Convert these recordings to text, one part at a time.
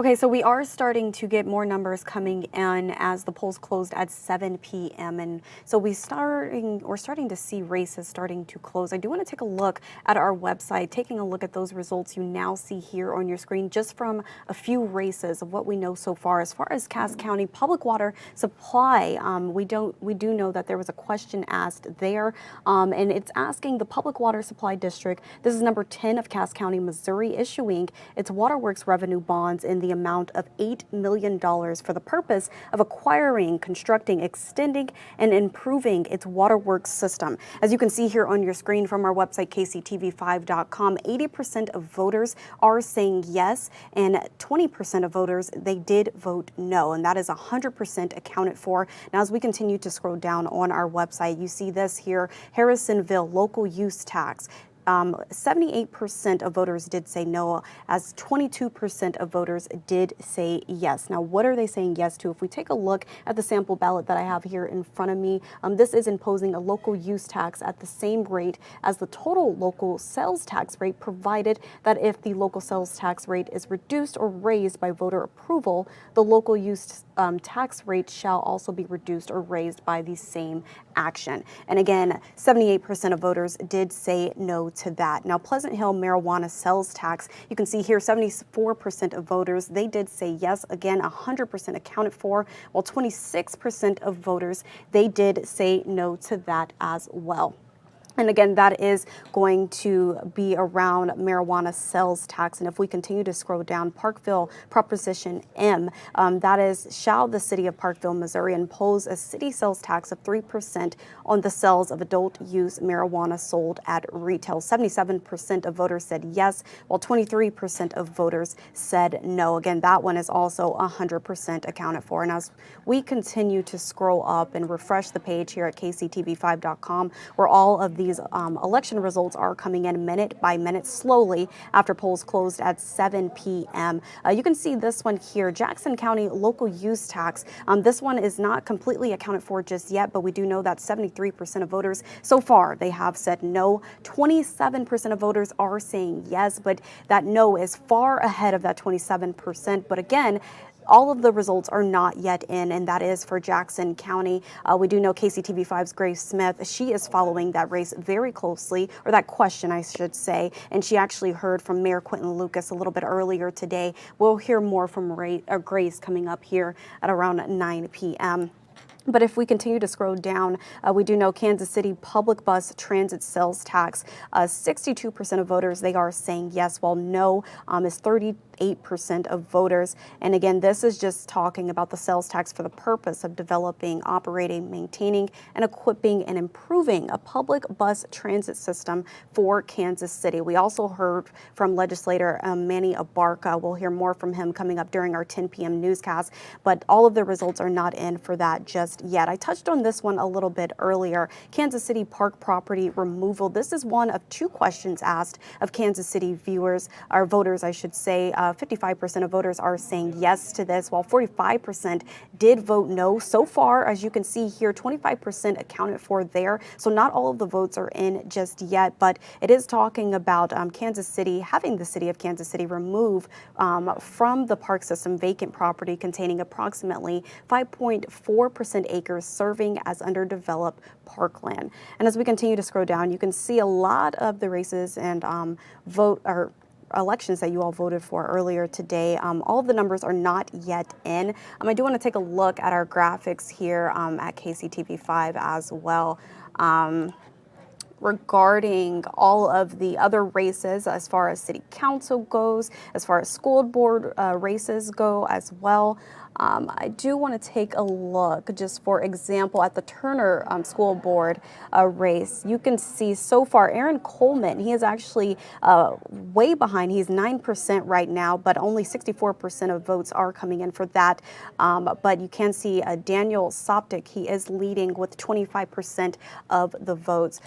Okay, so we are starting to get more numbers coming in as the polls closed at 7 p.m. And so we're starting to see races starting to close. I do want to take a look at our website, taking a look at those results you now see here on your screen, just from a few races of what we know so far. As far as Cass County public water supply, we do know that there was a question asked there, and it's asking the Public Water Supply District. This is number 10 of Cass County, Missouri, issuing its waterworks revenue bonds in the amount of $8 million for the purpose of acquiring, constructing, extending, and improving its waterworks system. As you can see here on your screen from our website, kctv5.com, 80% of voters are saying yes, and 20% of voters, they did vote no, and that is 100% accounted for. Now, as we continue to scroll down on our website, you see this here, Harrisonville local use tax. 78% of voters did say no, as 22% of voters did say yes. Now, what are they saying yes to? If we take a look at the sample ballot that I have here in front of me, this is imposing a local use tax at the same rate as the total local sales tax rate, provided that if the local sales tax rate is reduced or raised by voter approval, the local use tax rate shall also be reduced or raised by the same action. And again, 78% of voters did say no to that. Now, Pleasant Hill marijuana sales tax, you can see here 74% of voters, they did say yes. Again, 100% accounted for, while 26% of voters, they did say no to that as well. And again, that is going to be around marijuana sales tax. And if we continue to scroll down, Parkville Proposition M, that is, shall the city of Parkville, Missouri impose a city sales tax of 3% on the sales of adult use marijuana sold at retail? 77% of voters said yes, while 23% of voters said no. Again, that one is also 100% accounted for. And as we continue to scroll up and refresh the page here at kctv5.com, where all of these election results are coming in minute by minute, slowly, after polls closed at 7 p.m. You can see this one here, Jackson County local use tax. This one is not completely accounted for just yet, but we do know that 73% of voters so far, they have said no. 27% of voters are saying yes, but that no is far ahead of that 27%. But again, all of the results are not yet in, and that is for Jackson County. We do know KCTV5's Grace Smith, she is following that race very closely, or that question, I should say, and she actually heard from Mayor Quentin Lucas a little bit earlier today. We'll hear more from Grace coming up here at around 9 p.m. But if we continue to scroll down, we do know Kansas City public bus transit sales tax, 62% of voters, they are saying yes, while no is 38% of voters. And again, this is just talking about the sales tax for the purpose of developing, operating, maintaining, and equipping and improving a public bus transit system for Kansas City. We also heard from legislator Manny Abarca. We'll hear more from him coming up during our 10 p.m. newscast, but all of the results are not in for that just yet. I touched on this one a little bit earlier. Kansas City park property removal. This is one of two questions asked of Kansas City viewers, or voters, I should say. 55% of voters are saying yes to this, while 45% did vote no. So far, as you can see here, 25% accounted for there. So not all of the votes are in just yet, but it is talking about Kansas City, having the city of Kansas City remove from the park system vacant property containing approximately 5.4% acres, serving as underdeveloped parkland. And as we continue to scroll down, you can see a lot of the races and elections that you all voted for earlier today. All of the numbers are not yet in. I do want to take a look at our graphics here at KCTV5 as well. Regarding all of the other races, as far as city council goes, as far as school board races go as well. I do want to take a look, just for example, at the Turner School Board race. You can see so far Aaron Coleman, he is actually way behind. He's 9% right now, but only 64% of votes are coming in for that. But you can see Daniel Soptic, he is leading with 25% of the votes.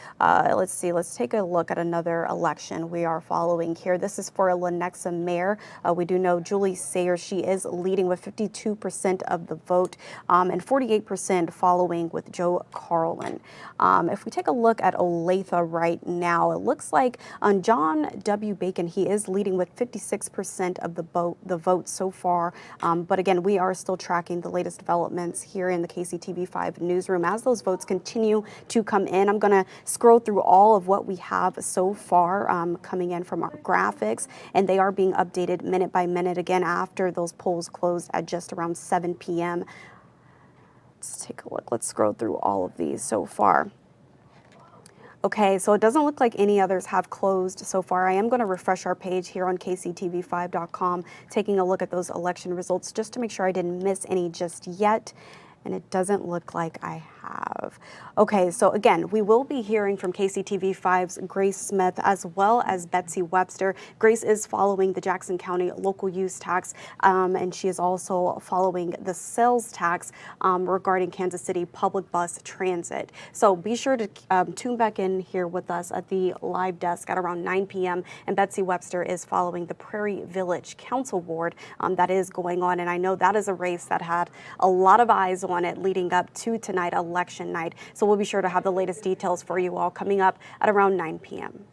Let's see, let's take a look at another election we are following here. This is for Lenexa mayor. We do know Julie Sayers, she is leading with 52% of the vote and 48% following with Joe Carlin. If we take a look at Olathe right now, it looks like John W. Bacon, he is leading with 56% of the vote so far. But again, we are still tracking the latest developments here in the KCTV5 newsroom as those votes continue to come in. I'm going to scroll through all of what we have so far coming in from our graphics, and they are being updated minute by minute again after those polls closed at just around 7 p.m. Let's take a look. Let's scroll through all of these so far. Okay, so it doesn't look like any others have closed so far. I am going to refresh our page here on KCTV5.com, taking a look at those election results just to make sure I didn't miss any just yet. And it doesn't look like I have. Okay, so again, we will be hearing from KCTV5's Grace Smith as well as Betsy Webster. Grace is following the Jackson County local use tax, and she is also following the sales tax regarding Kansas City public bus transit. So be sure to tune back in here with us at the live desk at around 9 p.m. And Betsy Webster is following the Prairie Village Council Board that is going on. And I know that is a race that had a lot of eyes on it leading up to tonight, election night. So we'll be sure to have the latest details for you all coming up at around 9 p.m.